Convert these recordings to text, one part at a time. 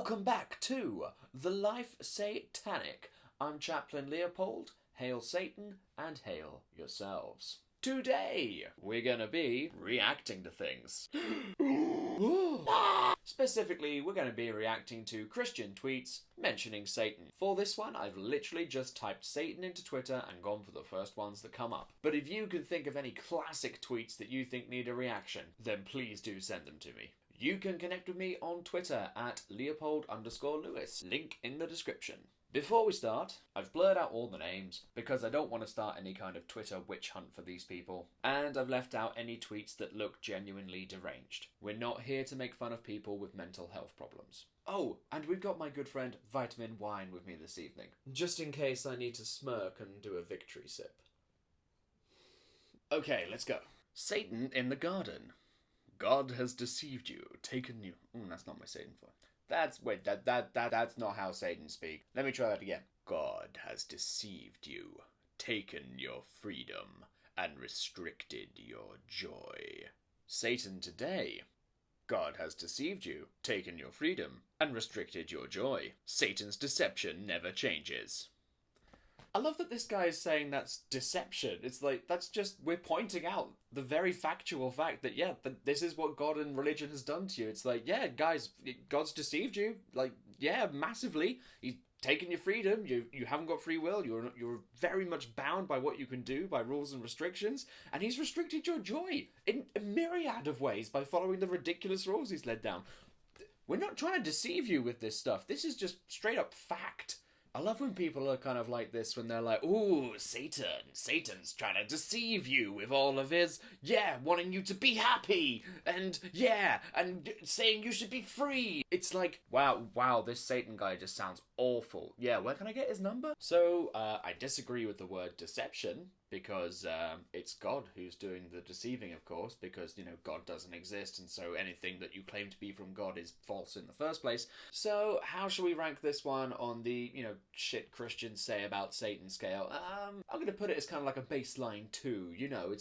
Welcome back to the Life Satanic. I'm Chaplain Leopold. Hail Satan and hail yourselves. Today, we're gonna be reacting to things. Specifically, we're going to be reacting to Christian tweets mentioning Satan. For this one, I've literally just typed Satan into Twitter and gone for the first ones that come up. But if you can think of any classic tweets that you think need a reaction, then please do send them to me. You can connect with me on Twitter at Leopold_Lewis, link in the description. Before we start, I've blurred out all the names because I don't want to start any kind of Twitter witch hunt for these people, and I've left out any tweets that look genuinely deranged. We're not here to make fun of people with mental health problems. Oh, and we've got my good friend Vitamin Wine with me this evening, just in case I need to smirk and do a victory sip. Okay, let's go. Satan in the garden. God has deceived you, taken you... that's not my Satan voice. That's not how Satan speaks. Let me try that again. God has deceived you, taken your freedom, and restricted your joy. Satan today. God has deceived you, taken your freedom, and restricted your joy. Satan's deception never changes. I love that this guy is saying that's deception. It's like, that's just, we're pointing out the very factual fact that, yeah, this is what God and religion has done to you. It's like, yeah, guys, God's deceived you. Like, yeah, massively. He's taken your freedom. You haven't got free will. You're very much bound by what you can do, by rules and restrictions. And he's restricted your joy in a myriad of ways by following the ridiculous rules he's laid down. We're not trying to deceive you with this stuff. This is just straight up fact. I love when people are kind of like this, when they're like, ooh, Satan's trying to deceive you with all of his, wanting you to be happy, and saying you should be free. It's like, wow, this Satan guy just sounds awful. Yeah, where can I get his number? So, I disagree with the word deception, because it's God who's doing the deceiving, of course, because, God doesn't exist, and so anything that you claim to be from God is false in the first place. So, how shall we rank this one on the, shit Christians say about Satan scale? I'm going to put it as kind of like a baseline 2,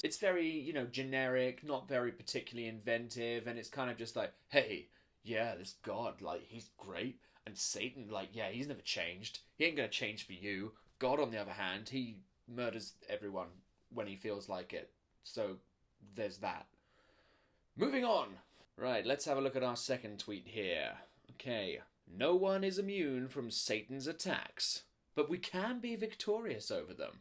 It's very, generic, not very particularly inventive, and it's kind of just like, hey, yeah, this God, like, he's great, and Satan, like, yeah, he's never changed. He ain't going to change for you. God, on the other hand, he murders everyone when he feels like it. So, there's that. Moving on. Right, let's have a look at our second tweet here. Okay. No one is immune from Satan's attacks, but we can be victorious over them.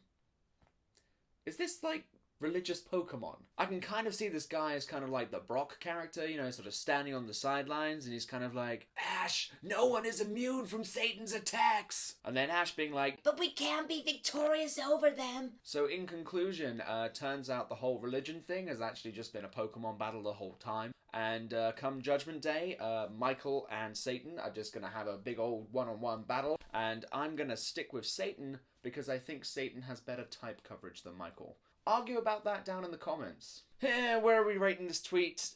Is this like religious Pokemon? I can kind of see this guy as kind of like the Brock character, sort of standing on the sidelines, and he's kind of like, Ash, no one is immune from Satan's attacks! And then Ash being like, but we can be victorious over them! So in conclusion, turns out the whole religion thing has actually just been a Pokemon battle the whole time. And come Judgment Day, Michael and Satan are just going to have a big old one-on-one battle. And I'm going to stick with Satan because I think Satan has better type coverage than Michael. Argue about that down in the comments. Where are we rating this tweet?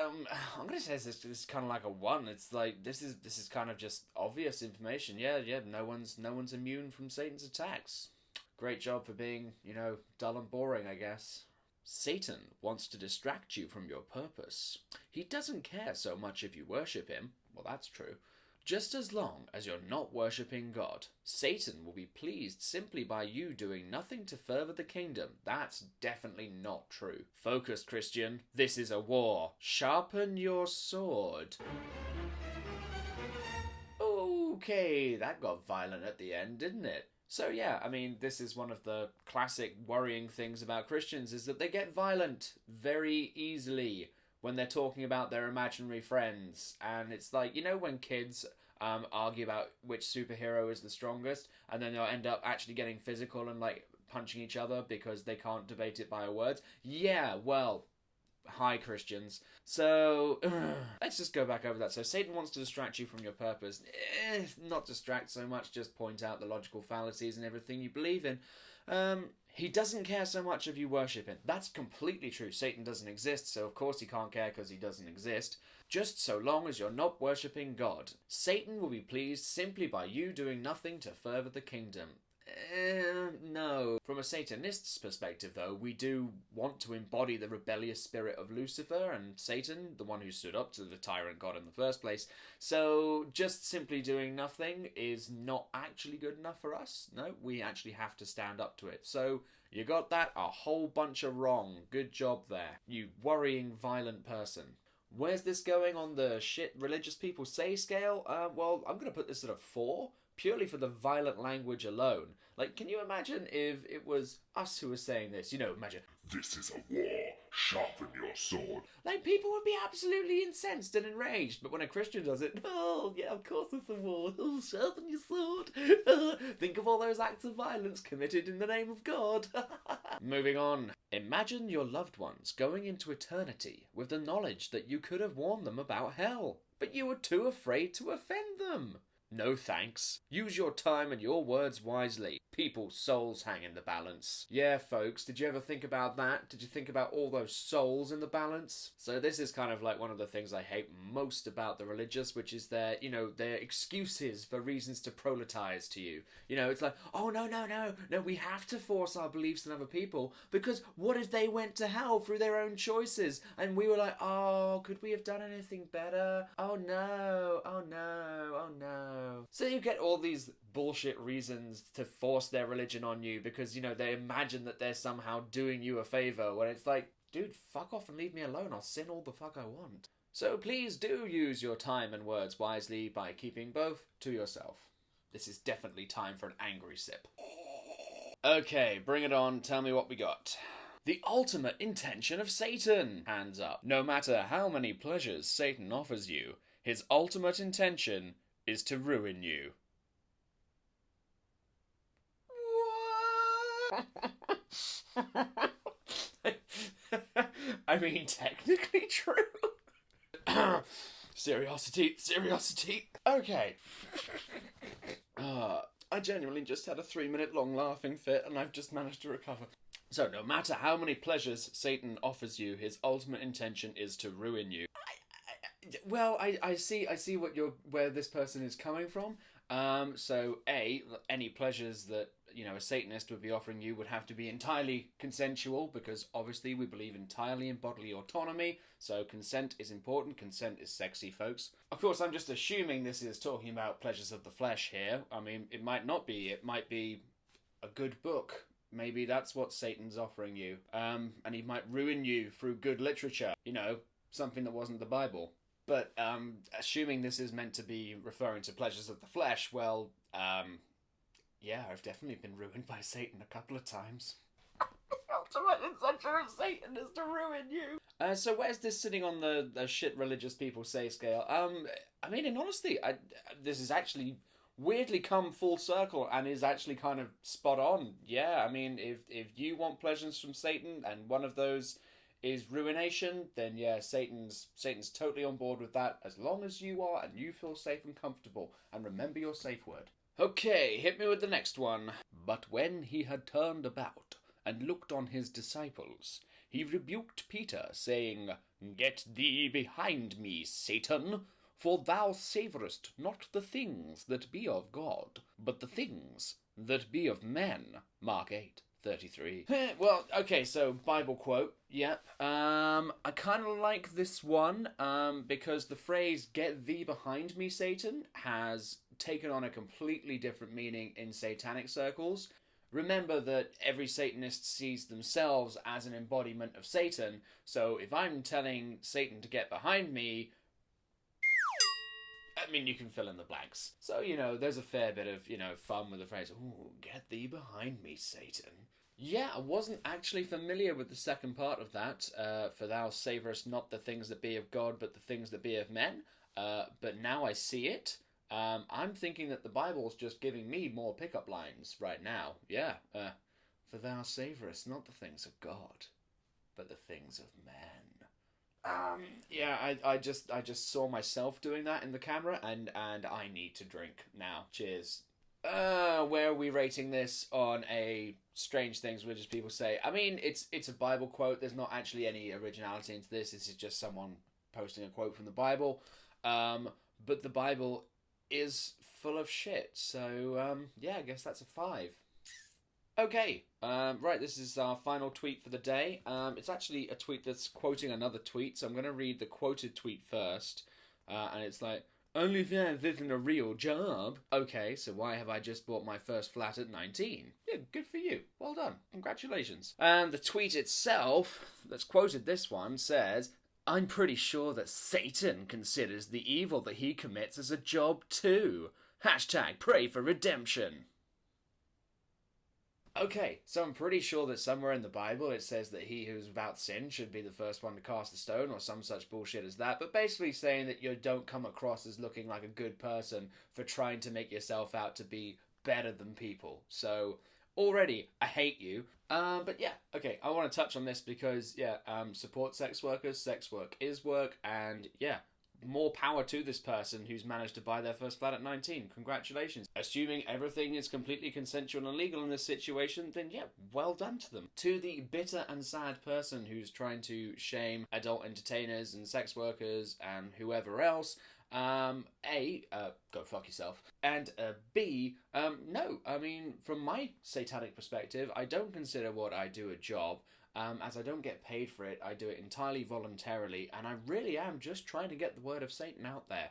I'm gonna say this is kind of like a 1. It's like this is kind of just obvious information. Yeah. No one's immune from Satan's attacks. Great job for being, dull and boring, I guess. Satan wants to distract you from your purpose. He doesn't care so much if you worship him. Well, that's true. Just as long as you're not worshipping God, Satan will be pleased simply by you doing nothing to further the kingdom. That's definitely not true. Focus, Christian. This is a war. Sharpen your sword. Okay, that got violent at the end, didn't it? So yeah, I mean, this is one of the classic worrying things about Christians, is that they get violent very easily when they're talking about their imaginary friends. And it's like, when kids argue about which superhero is the strongest, and then they'll end up actually getting physical and, like, punching each other because they can't debate it by words. Yeah, well, hi, Christians. So, let's just go back over that. So, Satan wants to distract you from your purpose. Not distract so much, just point out the logical fallacies and everything you believe in. He doesn't care so much if you worship him. That's completely true. Satan doesn't exist, so of course he can't care because he doesn't exist. Just so long as you're not worshipping God. Satan will be pleased simply by you doing nothing to further the kingdom. No. From a Satanist's perspective, though, we do want to embody the rebellious spirit of Lucifer and Satan, the one who stood up to the tyrant god in the first place. So just simply doing nothing is not actually good enough for us. No, we actually have to stand up to it. So you got that a whole bunch of wrong. Good job there, you worrying, violent person. Where's this going on the shit religious people say scale? Well, I'm going to put this at a 4, purely for the violent language alone. Like, can you imagine if it was us who were saying this? You know, imagine, "This is a war, sharpen your sword." like, people would be absolutely incensed and enraged, but when a Christian does it, oh, yeah, of course it's a war, oh, sharpen your sword. Think of all those acts of violence committed in the name of God. Moving on. Imagine your loved ones going into eternity with the knowledge that you could have warned them about hell, but you were too afraid to offend them. No thanks. Use your time and your words wisely. People's souls hang in the balance. Yeah, folks, did you ever think about that? Did you think about all those souls in the balance? So this is kind of like one of the things I hate most about the religious, which is their excuses for reasons to proletize to you. You know, it's like, oh, no, we have to force our beliefs on other people, because what if they went to hell through their own choices? And we were like, oh, could we have done anything better? Oh, no. So you get all these bullshit reasons to force their religion on you because, they imagine that they're somehow doing you a favor, when it's like, dude, fuck off and leave me alone. I'll sin all the fuck I want. So please do use your time and words wisely by keeping both to yourself. This is definitely time for an angry sip. Okay, bring it on. Tell me what we got. The ultimate intention of Satan. Hands up. No matter how many pleasures Satan offers you, his ultimate intention is to ruin you. I mean, technically true. Seriosity. Okay. I genuinely just had a 3-minute long laughing fit and I've just managed to recover. So, no matter how many pleasures Satan offers you, his ultimate intention is to ruin you. I see where this person is coming from. So any pleasures that, a Satanist would be offering you would have to be entirely consensual, because obviously we believe entirely in bodily autonomy, so consent is important, consent is sexy, folks. Of course, I'm just assuming this is talking about pleasures of the flesh here. I mean, it might not be. It might be a good book. Maybe that's what Satan's offering you. And he might ruin you through good literature. Something that wasn't the Bible. But assuming this is meant to be referring to pleasures of the flesh, well, yeah, I've definitely been ruined by Satan a couple of times. The ultimate intention of Satan is to ruin you. So where's this sitting on the shit religious people say scale? I mean, in honesty, this is actually weirdly come full circle and is actually kind of spot on. Yeah, I mean, if you want pleasures from Satan and one of those is ruination, then yeah, Satan's totally on board with that, as long as you are and you feel safe and comfortable. And remember your safe word. Okay, hit me with the next one. But when he had turned about and looked on his disciples, he rebuked Peter, saying, "Get thee behind me, Satan, for thou savourest not the things that be of God, but the things that be of men." Mark 8:33. Well, okay, so Bible quote, yep. I kind of like this one, because the phrase, "get thee behind me, Satan," has taken on a completely different meaning in satanic circles. Remember that every Satanist sees themselves as an embodiment of Satan, so if I'm telling Satan to get behind me, I mean, you can fill in the blanks. So, there's a fair bit of, fun with the phrase, "Ooh, get thee behind me, Satan." Yeah, I wasn't actually familiar with the second part of that, "for thou savourest not the things that be of God, but the things that be of men." But now I see it. I'm thinking that the Bible's just giving me more pickup lines right now. Yeah, "for thou savourest not the things of God, but the things of men." Yeah, I just saw myself doing that in the camera, and I need to drink now. Cheers. Where are we rating this on a strange things religious people say? I mean, it's a Bible quote. There's not actually any originality into this. This is just someone posting a quote from the Bible. But the Bible is full of shit. So, yeah, I guess that's a 5. Okay, right, this is our final tweet for the day. It's actually a tweet that's quoting another tweet, so I'm going to read the quoted tweet first. And it's like, OnlyFans isn't a real job. Okay, so why have I just bought my first flat at 19? Yeah, good for you. Well done. Congratulations. And the tweet itself, that's quoted this one, says, I'm pretty sure that Satan considers the evil that he commits as a job too. Hashtag pray for redemption. Okay, so I'm pretty sure that somewhere in the Bible it says that he who's without sin should be the first one to cast a stone or some such bullshit as that, but basically saying that you don't come across as looking like a good person for trying to make yourself out to be better than people. So, already, I hate you. But yeah, okay, I want to touch on this because, yeah, support sex workers, sex work is work, and yeah, more power to this person who's managed to buy their first flat at 19. Congratulations. Assuming everything is completely consensual and legal in this situation, then yeah, well done to them. To the bitter and sad person who's trying to shame adult entertainers and sex workers and whoever else, A, go fuck yourself. And B, no. I mean, from my satanic perspective, I don't consider what I do a job. As I don't get paid for it, I do it entirely voluntarily, and I really am just trying to get the word of Satan out there.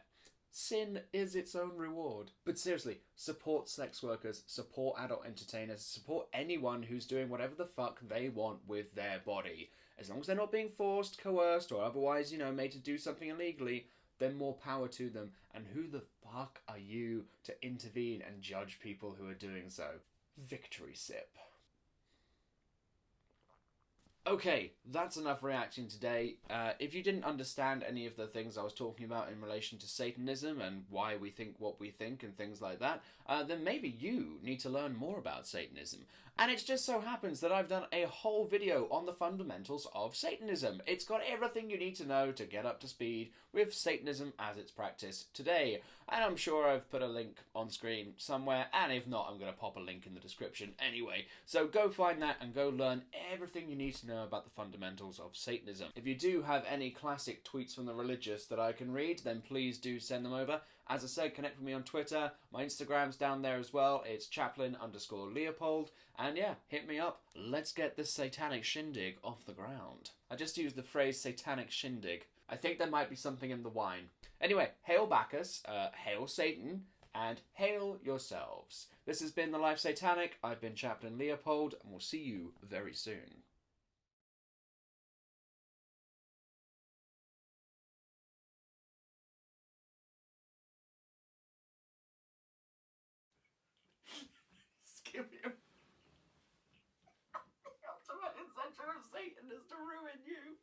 Sin is its own reward. But seriously, support sex workers, support adult entertainers, support anyone who's doing whatever the fuck they want with their body. As long as they're not being forced, coerced, or otherwise, made to do something illegally, then more power to them. And who the fuck are you to intervene and judge people who are doing so? Victory sip. Okay, that's enough reacting today. If you didn't understand any of the things I was talking about in relation to Satanism and why we think what we think and things like that, then maybe you need to learn more about Satanism. And it just so happens that I've done a whole video on the fundamentals of Satanism. It's got everything you need to know to get up to speed with Satanism as it's practiced today. And I'm sure I've put a link on screen somewhere, and if not, I'm going to pop a link in the description anyway. So go find that and go learn everything you need to know about the fundamentals of Satanism. If you do have any classic tweets from the religious that I can read, then please do send them over. As I said, connect with me on Twitter. My Instagram's down there as well. It's chaplain_Leopold. And yeah, hit me up. Let's get this satanic shindig off the ground. I just used the phrase satanic shindig. I think there might be something in the wine. Anyway, hail Bacchus, hail Satan, and hail yourselves. This has been the Life Satanic. I've been Chaplain Leopold, and we'll see you very soon. Give me a... ultimate intention of Satan is to ruin you.